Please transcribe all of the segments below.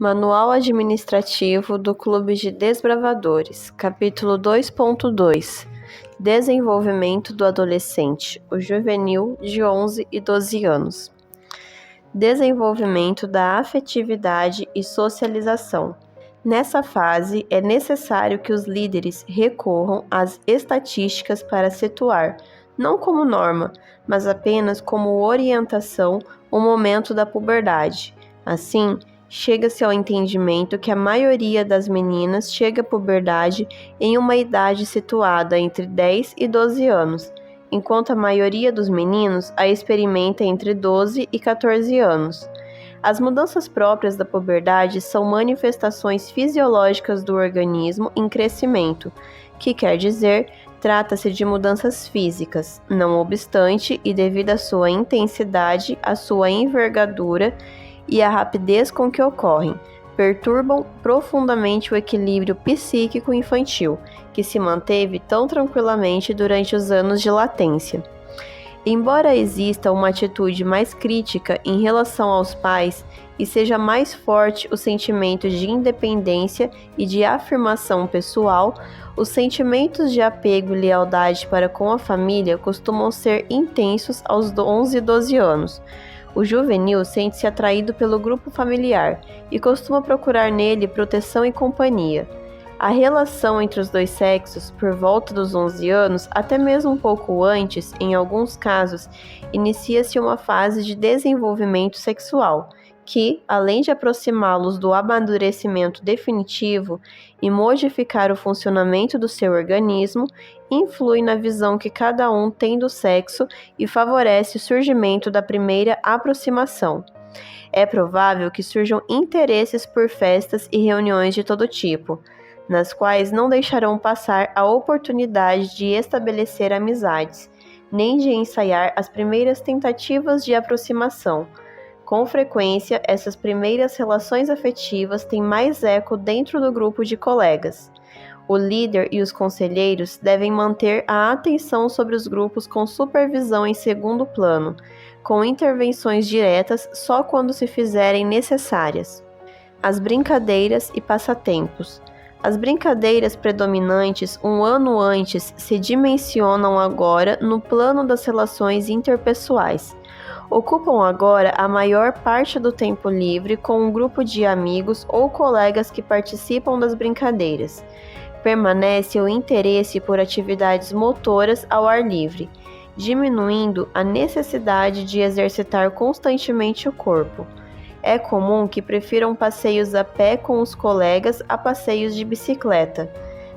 Manual Administrativo do Clube de Desbravadores, capítulo 2.2 Desenvolvimento do adolescente, o juvenil de 11 e 12 anos. Desenvolvimento da afetividade e socialização. Nessa fase, é necessário que os líderes recorram às estatísticas para situar, não como norma, mas apenas como orientação, o momento da puberdade. Assim, chega-se ao entendimento que a maioria das meninas chega à puberdade em uma idade situada entre 10 e 12 anos, enquanto a maioria dos meninos a experimenta entre 12 e 14 anos. As mudanças próprias da puberdade são manifestações fisiológicas do organismo em crescimento, que quer dizer, trata-se de mudanças físicas, não obstante, e devido à sua intensidade, à sua envergadura e à rapidez com que ocorrem, perturbam profundamente o equilíbrio psíquico infantil, que se manteve tão tranquilamente durante os anos de latência. Embora exista uma atitude mais crítica em relação aos pais e seja mais forte o sentimento de independência e de afirmação pessoal, os sentimentos de apego e lealdade para com a família costumam ser intensos aos 11 e 12 anos. O juvenil sente-se atraído pelo grupo familiar e costuma procurar nele proteção e companhia. A relação entre os dois sexos, por volta dos 11 anos, até mesmo um pouco antes, em alguns casos, inicia-se uma fase de desenvolvimento sexual, que, além de aproximá-los do amadurecimento definitivo e modificar o funcionamento do seu organismo, influi na visão que cada um tem do sexo e favorece o surgimento da primeira aproximação. É provável que surjam interesses por festas e reuniões de todo tipo, nas quais não deixarão passar a oportunidade de estabelecer amizades, nem de ensaiar as primeiras tentativas de aproximação. Com frequência, essas primeiras relações afetivas têm mais eco dentro do grupo de colegas. O líder e os conselheiros devem manter a atenção sobre os grupos com supervisão em segundo plano, com intervenções diretas só quando se fizerem necessárias. As brincadeiras e passatempos. As brincadeiras predominantes um ano antes se dimensionam agora no plano das relações interpessoais. Ocupam agora a maior parte do tempo livre com um grupo de amigos ou colegas que participam das brincadeiras. Permanece o interesse por atividades motoras ao ar livre, diminuindo a necessidade de exercitar constantemente o corpo. É comum que prefiram passeios a pé com os colegas a passeios de bicicleta.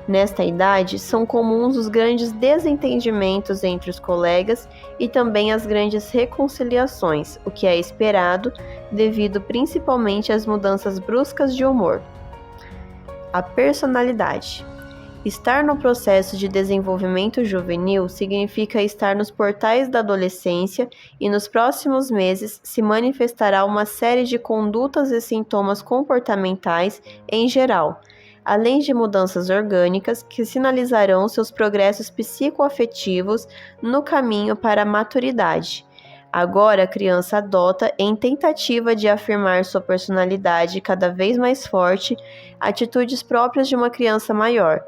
Nesta idade, são comuns os grandes desentendimentos entre os colegas e também as grandes reconciliações, o que é esperado, devido principalmente às mudanças bruscas de humor. A personalidade. Estar no processo de desenvolvimento juvenil significa estar nos portais da adolescência e nos próximos meses se manifestará uma série de condutas e sintomas comportamentais em geral, além de mudanças orgânicas que sinalizarão seus progressos psicoafetivos no caminho para a maturidade. Agora a criança adota, em tentativa de afirmar sua personalidade cada vez mais forte, atitudes próprias de uma criança maior.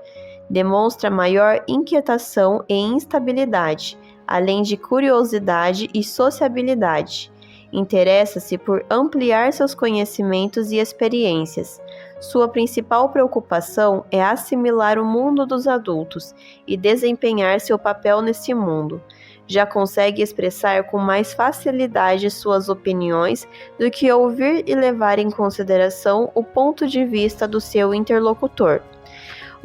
Demonstra maior inquietação e instabilidade, além de curiosidade e sociabilidade. Interessa-se por ampliar seus conhecimentos e experiências. Sua principal preocupação é assimilar o mundo dos adultos e desempenhar seu papel nesse mundo. Já consegue expressar com mais facilidade suas opiniões do que ouvir e levar em consideração o ponto de vista do seu interlocutor.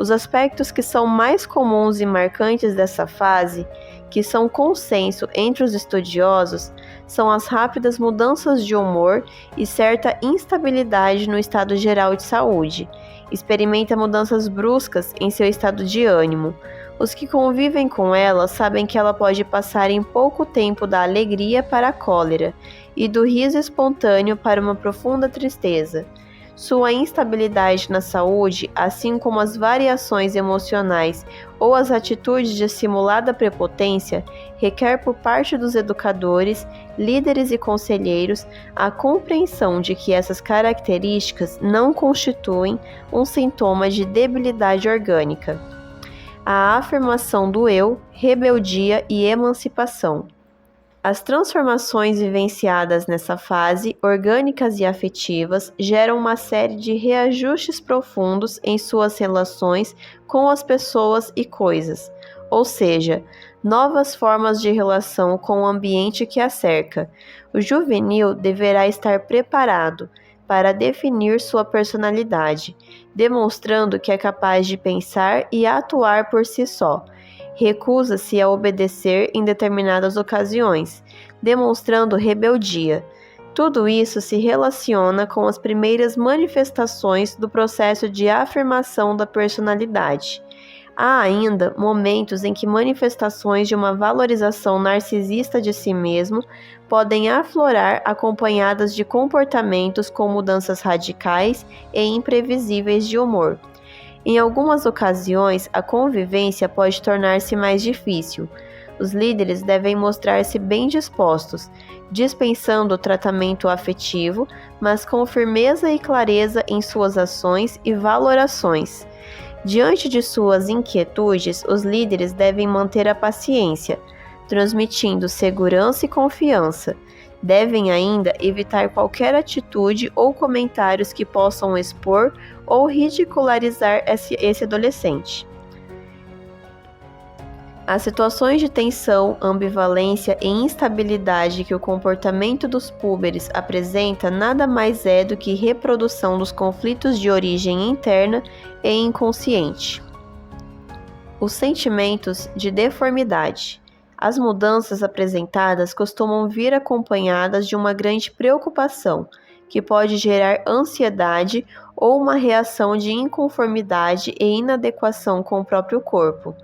Os aspectos que são mais comuns e marcantes dessa fase, que são consenso entre os estudiosos, são as rápidas mudanças de humor e certa instabilidade no estado geral de saúde. Experimenta mudanças bruscas em seu estado de ânimo. Os que convivem com ela sabem que ela pode passar em pouco tempo da alegria para a cólera e do riso espontâneo para uma profunda tristeza. Sua instabilidade na saúde, assim como as variações emocionais ou as atitudes de simulada prepotência, requer por parte dos educadores, líderes e conselheiros a compreensão de que essas características não constituem um sintoma de debilidade orgânica. A afirmação do eu, rebeldia e emancipação. As transformações vivenciadas nessa fase, orgânicas e afetivas, geram uma série de reajustes profundos em suas relações com as pessoas e coisas, ou seja, novas formas de relação com o ambiente que a cerca. O juvenil deverá estar preparado para definir sua personalidade, demonstrando que é capaz de pensar e atuar por si só. Recusa-se a obedecer em determinadas ocasiões, demonstrando rebeldia. Tudo isso se relaciona com as primeiras manifestações do processo de afirmação da personalidade. Há ainda momentos em que manifestações de uma valorização narcisista de si mesmo podem aflorar acompanhadas de comportamentos com mudanças radicais e imprevisíveis de humor. Em algumas ocasiões, a convivência pode tornar-se mais difícil. Os líderes devem mostrar-se bem dispostos, dispensando o tratamento afetivo, mas com firmeza e clareza em suas ações e valorações. Diante de suas inquietudes, os líderes devem manter a paciência, transmitindo segurança e confiança. Devem ainda evitar qualquer atitude ou comentários que possam expor ou ridicularizar esse adolescente. As situações de tensão, ambivalência e instabilidade que o comportamento dos púberes apresenta nada mais é do que reprodução dos conflitos de origem interna e inconsciente. Os sentimentos de deformidade. As mudanças apresentadas costumam vir acompanhadas de uma grande preocupação, que pode gerar ansiedade ou uma reação de inconformidade e inadequação com o próprio corpo.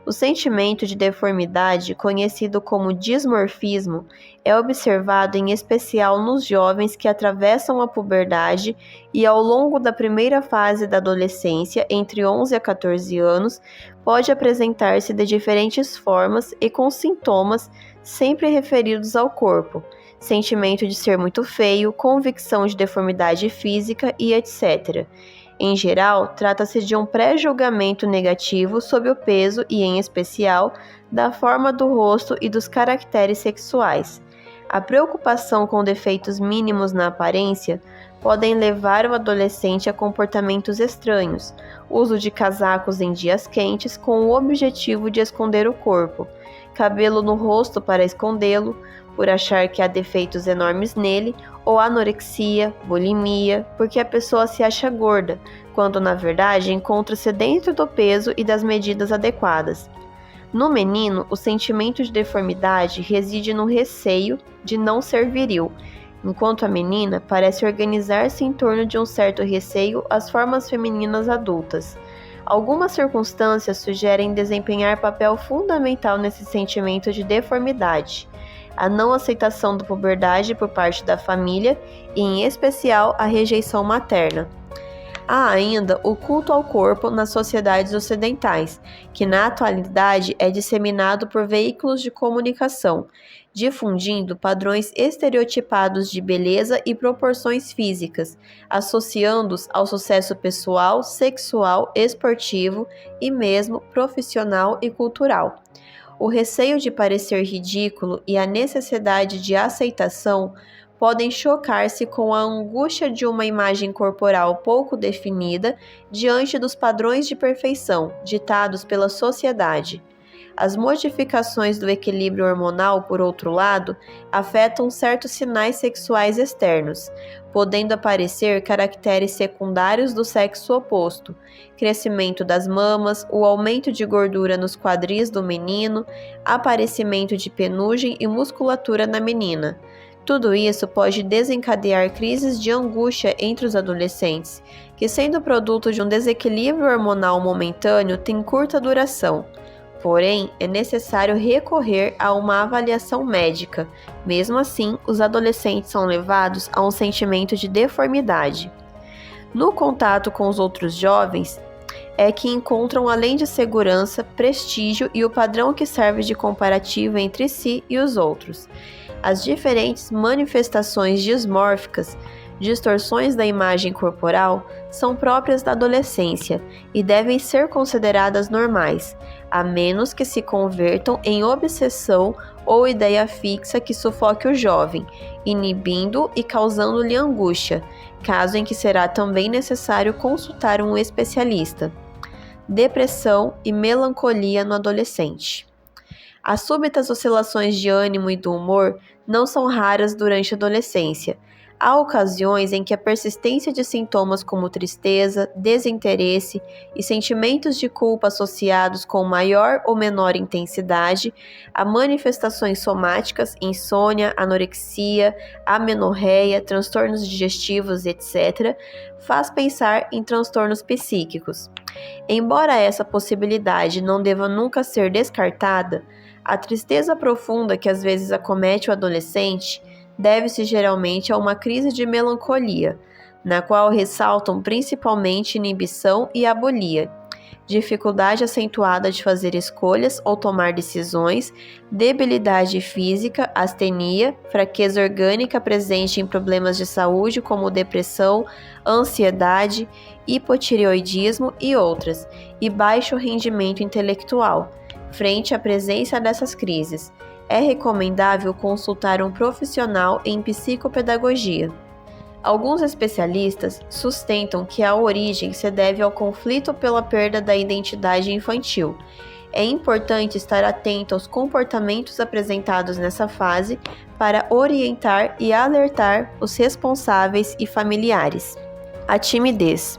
O sentimento de deformidade, conhecido como dismorfismo, é observado em especial nos jovens que atravessam a puberdade e ao longo da primeira fase da adolescência, entre 11 a 14 anos, pode apresentar-se de diferentes formas e com sintomas sempre referidos ao corpo, sentimento de ser muito feio, convicção de deformidade física e etc. Em geral, trata-se de um pré-julgamento negativo sobre o peso e, em especial, da forma do rosto e dos caracteres sexuais. A preocupação com defeitos mínimos na aparência podem levar o adolescente a comportamentos estranhos, uso de casacos em dias quentes com o objetivo de esconder o corpo, cabelo no rosto para escondê-lo, por achar que há defeitos enormes nele, ou anorexia, bulimia, porque a pessoa se acha gorda, quando na verdade encontra-se dentro do peso e das medidas adequadas. No menino, o sentimento de deformidade reside no receio de não ser viril, enquanto a menina parece organizar-se em torno de um certo receio às formas femininas adultas. Algumas circunstâncias sugerem desempenhar papel fundamental nesse sentimento de deformidade: a não aceitação da puberdade por parte da família e, em especial, a rejeição materna. Há ainda o culto ao corpo nas sociedades ocidentais, que na atualidade é disseminado por veículos de comunicação, difundindo padrões estereotipados de beleza e proporções físicas, associando-os ao sucesso pessoal, sexual, esportivo e mesmo profissional e cultural. O receio de parecer ridículo e a necessidade de aceitação podem chocar-se com a angústia de uma imagem corporal pouco definida diante dos padrões de perfeição ditados pela sociedade. As modificações do equilíbrio hormonal, por outro lado, afetam certos sinais sexuais externos, podendo aparecer caracteres secundários do sexo oposto, crescimento das mamas, o aumento de gordura nos quadris do menino, aparecimento de penugem e musculatura na menina. Tudo isso pode desencadear crises de angústia entre os adolescentes, que, sendo produto de um desequilíbrio hormonal momentâneo, têm curta duração. Porém, é necessário recorrer a uma avaliação médica. Mesmo assim, os adolescentes são levados a um sentimento de deformidade. No contato com os outros jovens, é que encontram, além de segurança, prestígio e o padrão que serve de comparativo entre si e os outros. As diferentes manifestações dismórficas, distorções da imagem corporal, são próprias da adolescência e devem ser consideradas normais, a menos que se convertam em obsessão ou ideia fixa que sufoque o jovem, inibindo e causando-lhe angústia, caso em que será também necessário consultar um especialista. Depressão e melancolia no adolescente. As súbitas oscilações de ânimo e do humor não são raras durante a adolescência. Há ocasiões em que a persistência de sintomas como tristeza, desinteresse e sentimentos de culpa associados com maior ou menor intensidade a manifestações somáticas, insônia, anorexia, amenorreia, transtornos digestivos, etc., faz pensar em transtornos psíquicos. Embora essa possibilidade não deva nunca ser descartada, a tristeza profunda que às vezes acomete o adolescente deve-se geralmente a uma crise de melancolia, na qual ressaltam principalmente inibição e abulia, dificuldade acentuada de fazer escolhas ou tomar decisões, debilidade física, astenia, fraqueza orgânica presente em problemas de saúde como depressão, ansiedade, hipotireoidismo e outras, e baixo rendimento intelectual. Frente à presença dessas crises, é recomendável consultar um profissional em psicopedagogia. Alguns especialistas sustentam que a origem se deve ao conflito pela perda da identidade infantil. É importante estar atento aos comportamentos apresentados nessa fase para orientar e alertar os responsáveis e familiares. A timidez.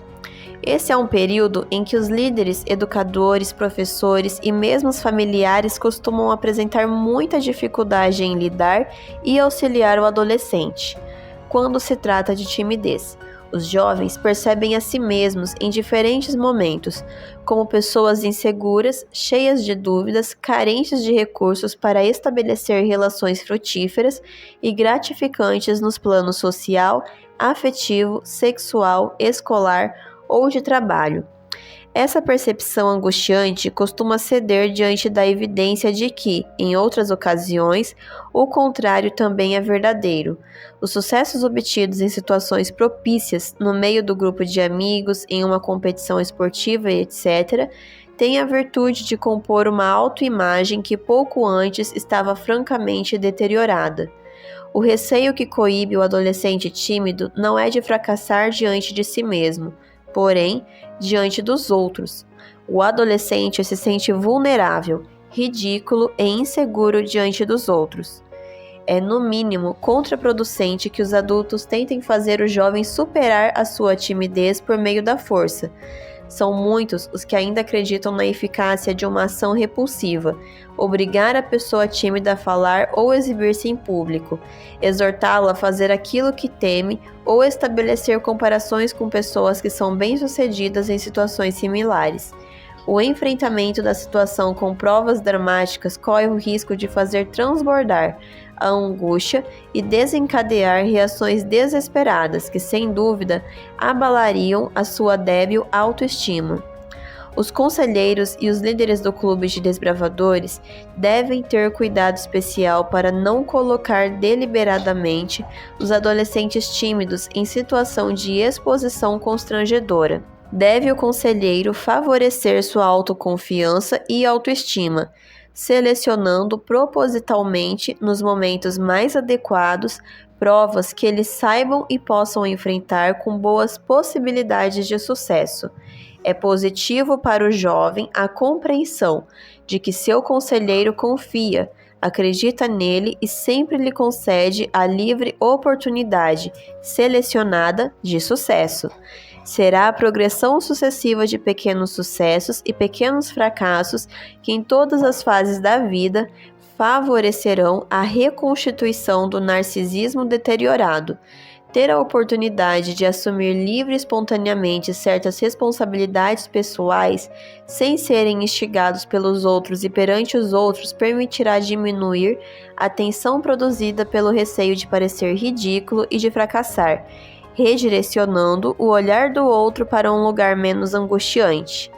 Esse é um período em que os líderes, educadores, professores e mesmo os familiares costumam apresentar muita dificuldade em lidar e auxiliar o adolescente. Quando se trata de timidez, os jovens percebem a si mesmos em diferentes momentos, como pessoas inseguras, cheias de dúvidas, carentes de recursos para estabelecer relações frutíferas e gratificantes nos planos social, afetivo, sexual, escolar ou de trabalho. Essa percepção angustiante costuma ceder diante da evidência de que, em outras ocasiões, o contrário também é verdadeiro. Os sucessos obtidos em situações propícias, no meio do grupo de amigos, em uma competição esportiva e etc., têm a virtude de compor uma autoimagem que pouco antes estava francamente deteriorada. O receio que coíbe o adolescente tímido não é de fracassar diante de si mesmo, porém, diante dos outros. O adolescente se sente vulnerável, ridículo e inseguro diante dos outros. É, no mínimo, contraproducente que os adultos tentem fazer o jovem superar a sua timidez por meio da força. São muitos os que ainda acreditam na eficácia de uma ação repulsiva, obrigar a pessoa tímida a falar ou exibir-se em público, exortá-la a fazer aquilo que teme ou estabelecer comparações com pessoas que são bem-sucedidas em situações similares. O enfrentamento da situação com provas dramáticas corre o risco de fazer transbordar a angústia e desencadear reações desesperadas que, sem dúvida, abalariam a sua débil autoestima. Os conselheiros e os líderes do clube de desbravadores devem ter cuidado especial para não colocar deliberadamente os adolescentes tímidos em situação de exposição constrangedora. Deve o conselheiro favorecer sua autoconfiança e autoestima, selecionando propositalmente nos momentos mais adequados provas que eles saibam e possam enfrentar com boas possibilidades de sucesso. É positivo para o jovem a compreensão de que seu conselheiro confia, acredita nele e sempre lhe concede a livre oportunidade selecionada de sucesso. Será a progressão sucessiva de pequenos sucessos e pequenos fracassos que em todas as fases da vida favorecerão a reconstituição do narcisismo deteriorado. Ter a oportunidade de assumir livre e espontaneamente certas responsabilidades pessoais, sem serem instigados pelos outros e perante os outros, permitirá diminuir a tensão produzida pelo receio de parecer ridículo e de fracassar. redirecionando o olhar do outro para um lugar menos angustiante.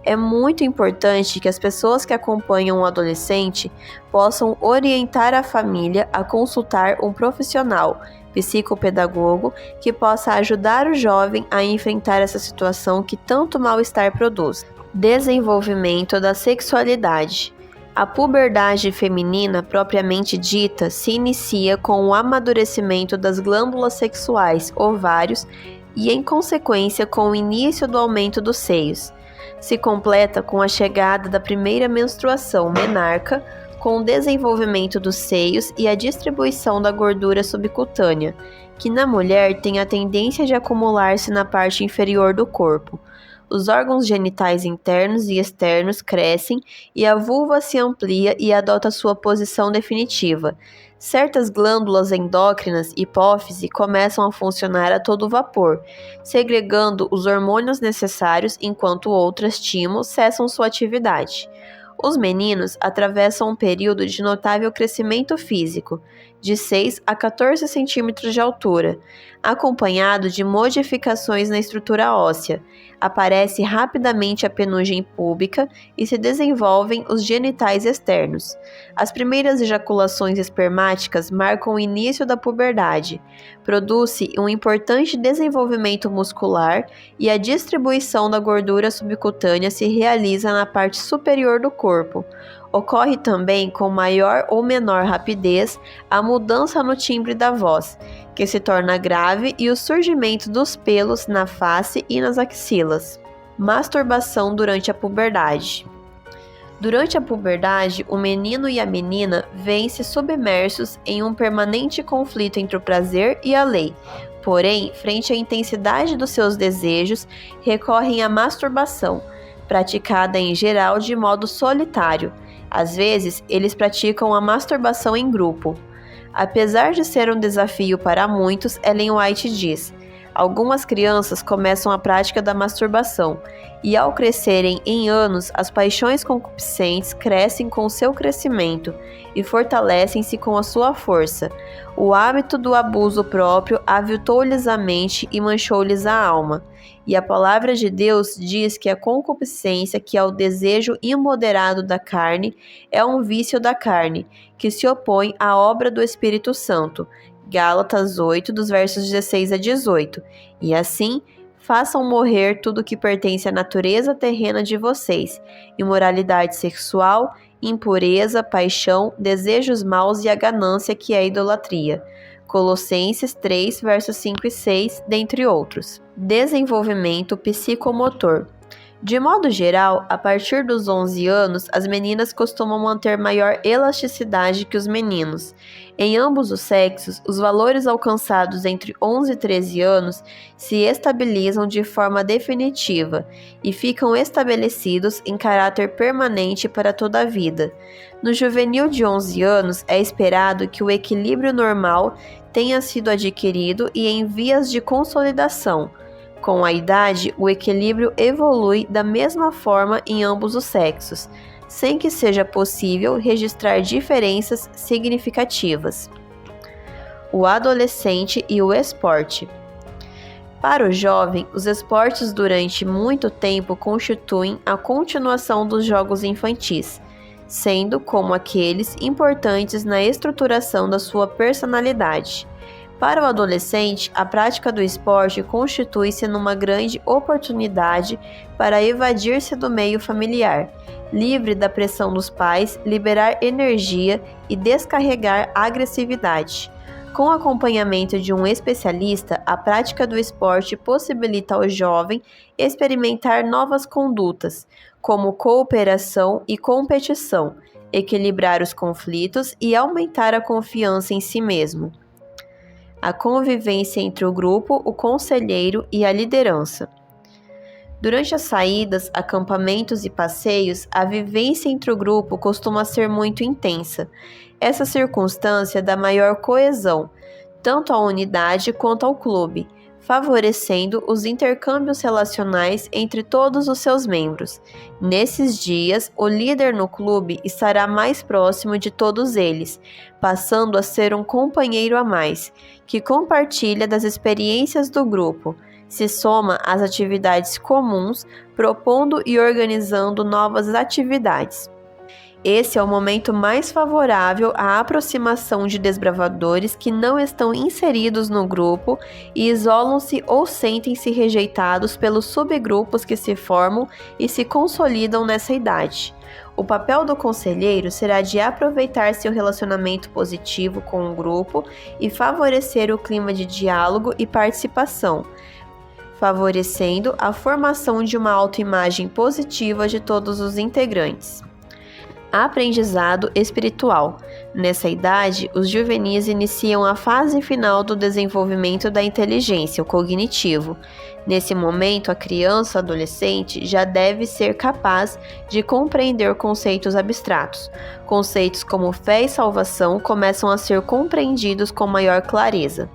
É muito importante que as pessoas que acompanham o adolescente possam orientar a família a consultar um profissional, psicopedagogo, que possa ajudar o jovem a enfrentar essa situação que tanto mal-estar produz. Desenvolvimento da sexualidade. A puberdade feminina propriamente dita se inicia com o amadurecimento das glândulas sexuais, ovários, e em consequência com o início do aumento dos seios. Se completa com a chegada da primeira menstruação, menarca, com o desenvolvimento dos seios e a distribuição da gordura subcutânea, que na mulher tem a tendência de acumular-se na parte inferior do corpo. Os órgãos genitais internos e externos crescem e a vulva se amplia e adota sua posição definitiva. Certas glândulas endócrinas, hipófise, começam a funcionar a todo vapor, segregando os hormônios necessários, enquanto outras, timo, cessam sua atividade. Os meninos atravessam um período de notável crescimento físico, de 6 a 14 centímetros de altura, acompanhado de modificações na estrutura óssea. Aparece rapidamente a penugem púbica e se desenvolvem os genitais externos. As primeiras ejaculações espermáticas marcam o início da puberdade. Produz-se um importante desenvolvimento muscular e a distribuição da gordura subcutânea se realiza na parte superior do corpo. Ocorre também com maior ou menor rapidez a mudança no timbre da voz, que se torna grave, e o surgimento dos pelos na face e nas axilas. Masturbação durante a puberdade. Durante a puberdade, o menino e a menina vêm-se submersos em um permanente conflito entre o prazer e a lei. Porém, frente à intensidade dos seus desejos, recorrem à masturbação, praticada em geral de modo solitário. Às vezes, eles praticam a masturbação em grupo. Apesar de ser um desafio para muitos, Ellen White diz: algumas crianças começam a prática da masturbação, e ao crescerem em anos, as paixões concupiscentes crescem com seu crescimento e fortalecem-se com a sua força. O hábito do abuso próprio aviltou-lhes a mente e manchou-lhes a alma. E a palavra de Deus diz que a concupiscência, que é o desejo imoderado da carne, é um vício da carne, que se opõe à obra do Espírito Santo. Gálatas 8, dos versos 16 a 18. E assim, façam morrer tudo que pertence à natureza terrena de vocês: imoralidade sexual, impureza, paixão, desejos maus e a ganância, que é a idolatria. Colossenses 3, versos 5 e 6, dentre outros. Desenvolvimento psicomotor. De modo geral, a partir dos 11 anos, as meninas costumam manter maior elasticidade que os meninos. Em ambos os sexos, os valores alcançados entre 11 e 13 anos se estabilizam de forma definitiva e ficam estabelecidos em caráter permanente para toda a vida. No juvenil de 11 anos, é esperado que o equilíbrio normal tenha sido adquirido e em vias de consolidação. Com a idade, o equilíbrio evolui da mesma forma em ambos os sexos, sem que seja possível registrar diferenças significativas. O adolescente e o esporte. Para o jovem, os esportes durante muito tempo constituem a continuação dos jogos infantis, sendo como aqueles importantes na estruturação da sua personalidade. Para o adolescente, a prática do esporte constitui-se numa grande oportunidade para evadir-se do meio familiar, livre da pressão dos pais, liberar energia e descarregar agressividade. Com o acompanhamento de um especialista, a prática do esporte possibilita ao jovem experimentar novas condutas, como cooperação e competição, equilibrar os conflitos e aumentar a confiança em si mesmo. A convivência entre o grupo, o conselheiro e a liderança. Durante as saídas, acampamentos e passeios, a vivência entre o grupo costuma ser muito intensa. Essa circunstância dá maior coesão, tanto à unidade quanto ao clube, favorecendo os intercâmbios relacionais entre todos os seus membros. Nesses dias, o líder no clube estará mais próximo de todos eles, passando a ser um companheiro a mais, que compartilha das experiências do grupo, se soma às atividades comuns, propondo e organizando novas atividades. Esse é o momento mais favorável à aproximação de desbravadores que não estão inseridos no grupo e isolam-se ou sentem-se rejeitados pelos subgrupos que se formam e se consolidam nessa idade. O papel do conselheiro será de aproveitar seu relacionamento positivo com o grupo e favorecer o clima de diálogo e participação, favorecendo a formação de uma autoimagem positiva de todos os integrantes. Aprendizado espiritual. Nessa idade, os juvenis iniciam a fase final do desenvolvimento da inteligência, o cognitivo. Nesse momento, a criança ou adolescente já deve ser capaz de compreender conceitos abstratos. Conceitos como fé e salvação começam a ser compreendidos com maior clareza.